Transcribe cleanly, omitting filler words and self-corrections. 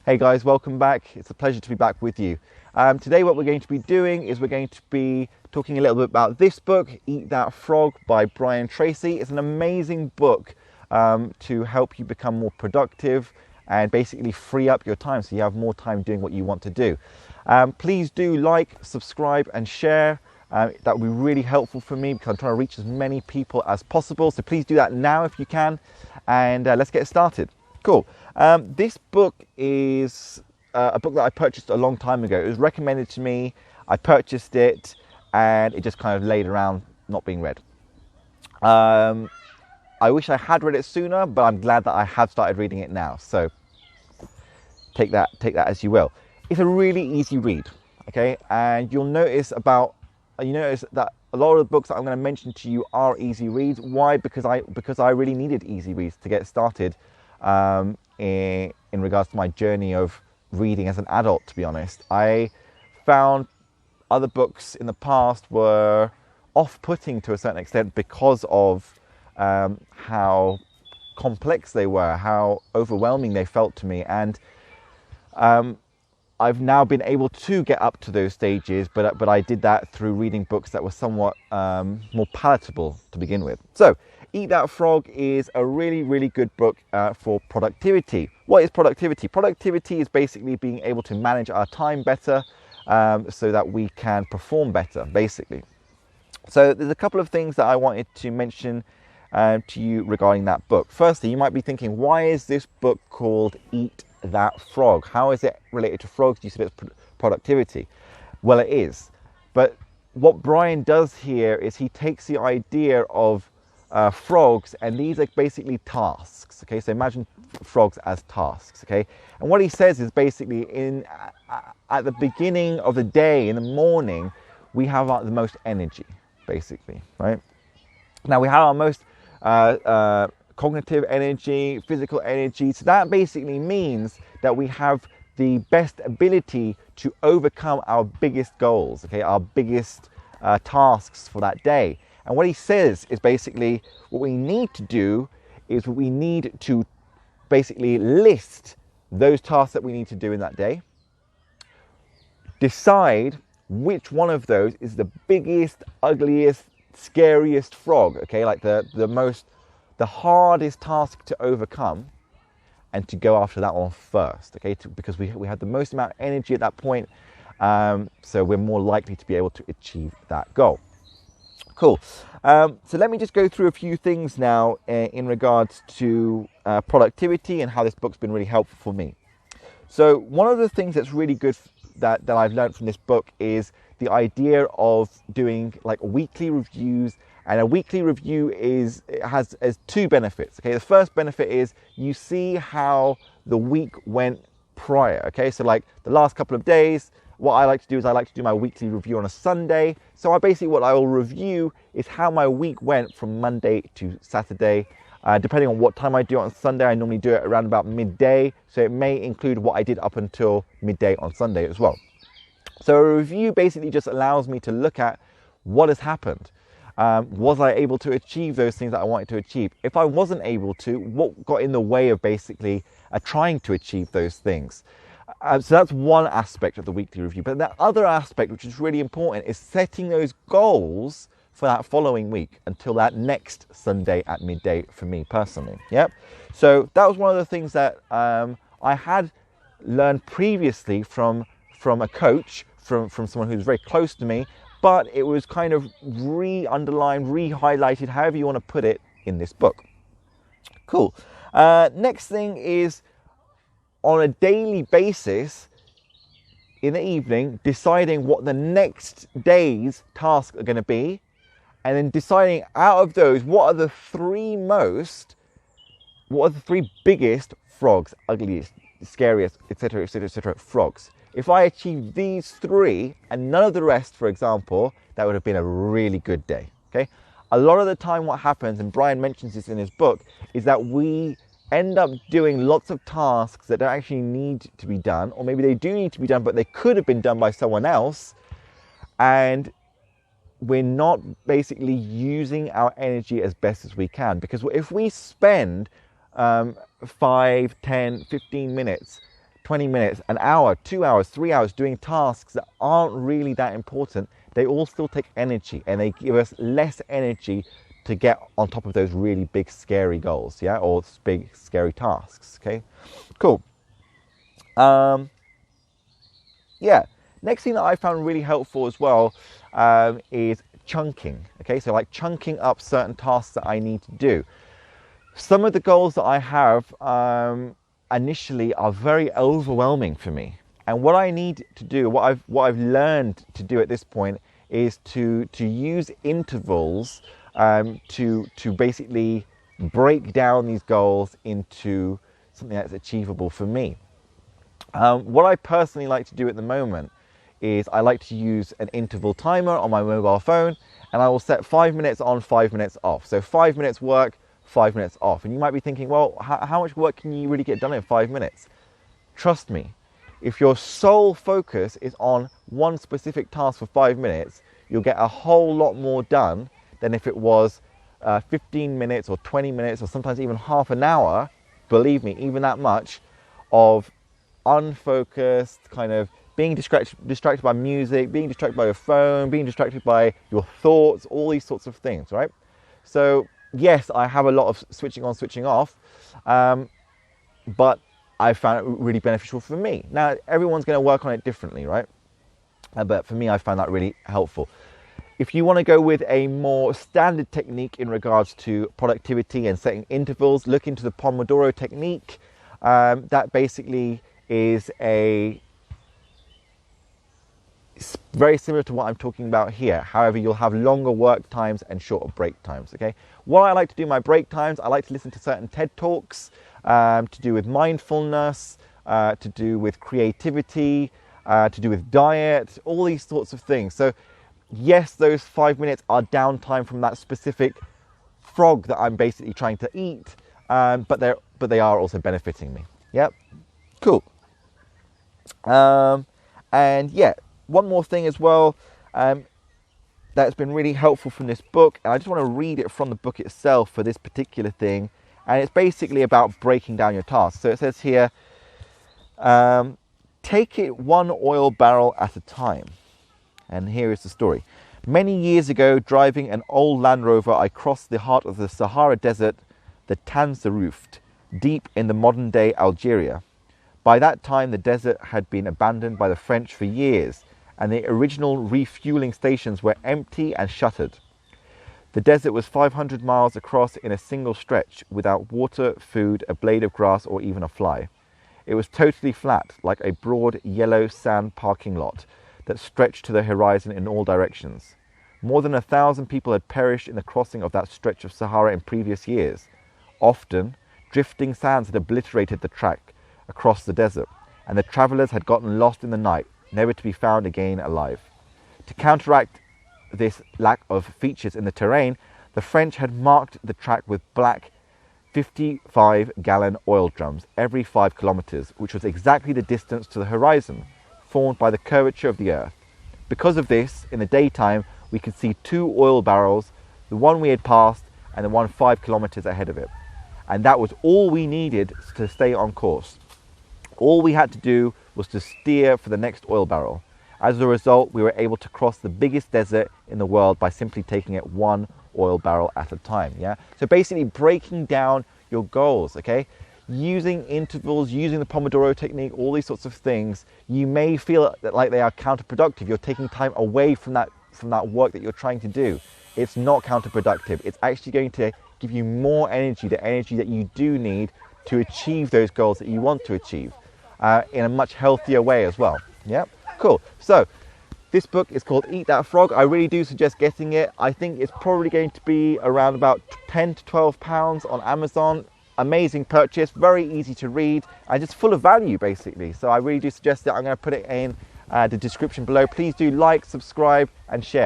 Hey guys, welcome back. It's a pleasure to be back with you. Today what we're going to be doing is we're going to be talking a little bit about this book, Eat That Frog by Brian Tracy. It's an amazing book to help you become more productive and basically free up your time so you have more time doing what you want to do. Please do like, subscribe and share. That would be really helpful for me because I'm trying to reach as many people as possible. So please do that now if you can, and let's get started. Cool. This book is a book that I purchased a long time ago. It was recommended to me. I purchased it and it just kind of laid around not being read. I wish I had read it sooner, but I'm glad that I have started reading it now. So take that as you will. It's a really easy read, okay? And you'll notice that a lot of the books that I'm going to mention to you are easy reads. Why? Because I really needed easy reads to get started in regards to my journey of reading as an adult, to be honest. I found other books in the past were off-putting to a certain extent because of how complex they were, how overwhelming they felt to me, and I've now been able to get up to those stages, but I did that through reading books that were somewhat more palatable to begin with. So, Eat That Frog is a really, really good book for productivity. What is productivity? Productivity is basically being able to manage our time better so that we can perform better, basically. So there's a couple of things that I wanted to mention to you regarding that book. Firstly, you might be thinking, why is this book called Eat That Frog? How is it related to frogs? You said it's productivity. Well, it is. But what Brian does here is he takes the idea of frogs, and these are basically tasks. Okay, so imagine frogs as tasks. Okay, and what he says is basically at the beginning of the day, in the morning, we have the most energy, basically, right? Now we have our most cognitive energy, physical energy. So that basically means that we have the best ability to overcome our biggest goals, okay, our biggest tasks for that day. And what he says is basically what we need to do is we need to basically list those tasks that we need to do in that day, decide which one of those is the biggest, ugliest, scariest frog, okay, like the hardest task to overcome, and to go after that one first, okay, because we have the most amount of energy at that point, so we're more likely to be able to achieve that goal. Cool. So let me just go through a few things now in regards to productivity and how this book's been really helpful for me. So one of the things that's really good that I've learned from this book is the idea of doing like weekly reviews. And a weekly review has two benefits. Okay, the first benefit is you see how the week went prior. Okay, so like the last couple of days, what I like to do is I like to do my weekly review on a Sunday. So what I will review is how my week went from Monday to Saturday. Depending on what time I do it on Sunday, I normally do it around about midday. So it may include what I did up until midday on Sunday as well. So a review basically just allows me to look at what has happened. Was I able to achieve those things that I wanted to achieve? If I wasn't able to, what got in the way of basically trying to achieve those things? So that's one aspect of the weekly review. But that other aspect, which is really important, is setting those goals for that following week until that next Sunday at midday for me personally. Yep. So that was one of the things that I had learned previously from a coach, from someone who's very close to me, but it was kind of re-underlined, re-highlighted, however you want to put it, in this book. Cool. Next thing is, on a daily basis, in the evening, deciding what the next day's tasks are going to be, and then deciding out of those, what are the three biggest frogs, ugliest, scariest, etc., etc., etc., frogs. If I achieve these three and none of the rest, for example, that would have been a really good day, okay? A lot of the time what happens, and Brian mentions this in his book, is that we end up doing lots of tasks that don't actually need to be done, or maybe they do need to be done, but they could have been done by someone else, and we're not basically using our energy as best as we can. Because if we spend 5, 10, 15 minutes 20 minutes, an hour, 2 hours, 3 hours doing tasks that aren't really that important, they all still take energy, and they give us less energy to get on top of those really big scary goals, yeah, or big scary tasks. Okay, cool. Yeah, next thing that I found really helpful as well is chunking. Okay, so like chunking up certain tasks that I need to do. Some of the goals that I have initially are very overwhelming for me, and what I need to do, what I've learned to do at this point, is to use intervals to basically break down these goals into something that's achievable for me. What I personally like to do at the moment is I like to use an interval timer on my mobile phone, and I will set 5 minutes on, 5 minutes off. So 5 minutes work, 5 minutes off. And you might be thinking, well, how much work can you really get done in 5 minutes? Trust me, if your sole focus is on one specific task for 5 minutes, you'll get a whole lot more done than if it was 15 minutes or 20 minutes or sometimes even half an hour, believe me, even that much, of unfocused, kind of being distracted by music, being distracted by your phone, being distracted by your thoughts, all these sorts of things, right? So yes, I have a lot of switching on, switching off, but I found it really beneficial for me. Now, everyone's going to work on it differently, right? But for me, I found that really helpful. If you want to go with a more standard technique in regards to productivity and setting intervals, look into the Pomodoro technique. That basically is very similar to what I'm talking about here. However, you'll have longer work times and shorter break times, okay? What I like to do in my break times, I like to listen to certain TED Talks to do with mindfulness, to do with creativity, to do with diet, all these sorts of things. So yes, those 5 minutes are downtime from that specific frog that I'm basically trying to eat, but they are also benefiting me. Yep, cool. And yeah, one more thing as well that's been really helpful from this book, and I just want to read it from the book itself for this particular thing, and it's basically about breaking down your tasks. So it says here, take it one oil barrel at a time. And here is the story. Many years ago, driving an old Land Rover, I crossed the heart of the Sahara Desert, the Tanzarouft, deep in the modern-day Algeria. By that time, the desert had been abandoned by the French for years, and the original refueling stations were empty and shuttered. The desert was 500 miles across in a single stretch, without water, food, a blade of grass, or even a fly. It was totally flat, like a broad yellow sand parking lot that stretched to the horizon in all directions. More than 1,000 people had perished in the crossing of that stretch of Sahara in previous years. Often, drifting sands had obliterated the track across the desert, and the travellers had gotten lost in the night, never to be found again alive. To counteract this lack of features in the terrain, the French had marked the track with black 55-gallon oil drums every 5 kilometers, which was exactly the distance to the horizon, formed by the curvature of the earth. Because of this, in the daytime, we could see 2 oil barrels, the one we had passed and the one 5 kilometers ahead of it. And that was all we needed to stay on course. All we had to do was to steer for the next oil barrel. As a result, we were able to cross the biggest desert in the world by simply taking it one oil barrel at a time. Yeah. So basically breaking down your goals, okay? Using intervals, using the Pomodoro technique, all these sorts of things, you may feel like they are counterproductive. You're taking time away from that work that you're trying to do. It's not counterproductive. It's actually going to give you more energy, the energy that you do need to achieve those goals that you want to achieve in a much healthier way as well. Yeah, cool. So this book is called Eat That Frog. I really do suggest getting it. I think it's probably going to be around about 10 to 12 pounds on Amazon. Amazing purchase, very easy to read, and just full of value basically. So I really do suggest that. I'm going to put it in the description below. Please do like, subscribe and share.